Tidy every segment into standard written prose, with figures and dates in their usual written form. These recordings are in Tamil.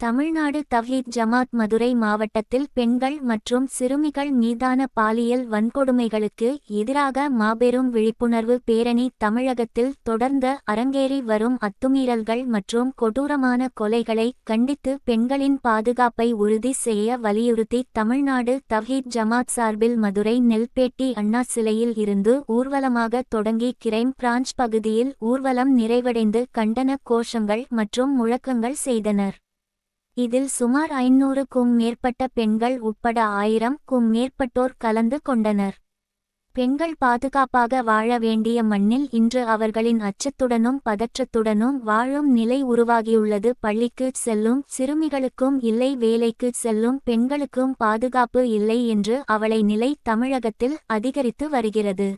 தமிழ்நாடு தவ்ஹீத் ஜமாத் மதுரை மாவட்டத்தில் பெண்கள் மற்றும் சிறுமிகள் மீதான பாலியல் வன்கொடுமைகளுக்கு எதிராக மாபெரும் விழிப்புணர்வு பேரணி தமிழகத்தில் தொடர்ந்து அரங்கேறி வரும் அத்துமீறல்கள் மற்றும் கொடூரமான கொலைகளை கண்டித்து பெண்களின் பாதுகாப்பை உறுதி செய்ய வலியுறுத்தி தமிழ்நாடு தவ்ஹீத் ஜமாத் சார்பில் மதுரை நெல்பேட்டி அண்ணா சிலையில் இருந்து ஊர்வலமாக தொடங்கி கிரைம் பிரான்ச் பகுதியில் ஊர்வலம் நிறைவடைந்து கண்டன கோஷங்கள் மற்றும் முழக்கங்கள் செய்தனர். இதில் சுமார் 500க்கும் மேற்பட்ட பெண்கள் உட்பட 1000க்கும் மேற்பட்டோர் கலந்து கொண்டனர். பெண்கள் பாதுகாப்பாக வாழ வேண்டிய மண்ணில் இன்று அவர்களின் அச்சத்துடனும் பதற்றத்துடனும் வாழும் நிலை உருவாகியுள்ளது. பள்ளிக்கு செல்லும் சிறுமிகளுக்கும் இல்லை, வேலைக்கு செல்லும் பெண்களுக்கும் பாதுகாப்பு இல்லை என்று அவலை நிலை தமிழகத்தில் அதிகரித்து வருகிறது.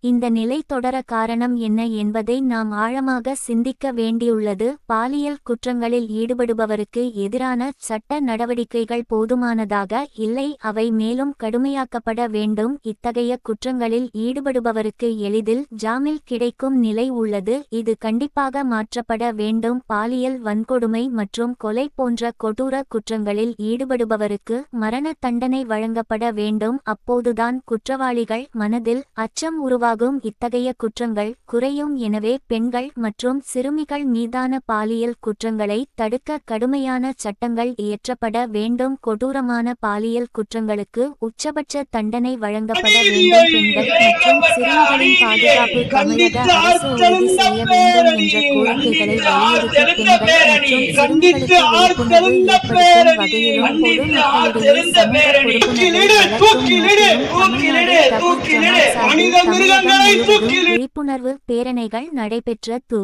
இந்த நிலை தொடர காரணம் என்ன என்பதை நாம் ஆழமாக சிந்திக்க வேண்டியுள்ளது. பாலியல் குற்றங்களில் ஈடுபடுபவருக்கு எதிரான சட்ட நடவடிக்கைகள் போதுமானதாக இல்லை, அவை மேலும் கடுமையாக்கப்பட வேண்டும். இத்தகைய குற்றங்களில் ஈடுபடுபவருக்கு எளிதில் ஜாமீன் கிடைக்கும் நிலை உள்ளது, இது கண்டிப்பாக மாற்றப்பட வேண்டும். பாலியல் வன்கொடுமை மற்றும் கொலை போன்ற கொடூர குற்றங்களில் ஈடுபடுபவருக்கு மரண தண்டனை வழங்கப்பட வேண்டும். அப்போதுதான் குற்றவாளிகள் மனதில் அச்சம் உருவாகும். இத்தகைய குற்றங்கள் குறையும். எனவே பெண்கள் மற்றும் சிறுமிகள் மீதான பாலியல் குற்றங்களை தடுக்க கடுமையான சட்டங்கள் இயற்றப்பட வேண்டும். கொடூரமான பாலியல் குற்றங்களுக்கு உச்சபட்ச தண்டனை வழங்கப்பட வேண்டும். பெண்கள் மற்றும் சிறுமிகளின் பாதுகாப்பு தமிழக அரசு உறுதி செய்ய வேண்டும் என்ற கோரிக்கைகளை வலியுறுத்தி பெண்கள் மற்றும் சிறுமிகளுக்கு விழிப்புணர்வு ஏற்படுத்தும் வகையிலும் பொது மக்களிடையே சமூக பொறுப்புணர்வை வளர்க்கும் நோக்கிலும் தமிழ்நாடு தவ்ஹீத் ஜமாத் சார்பில் தமிழகம் முழுவதும் விழிப்புணர்வு பேரணிகள் நடைபெற்ற து.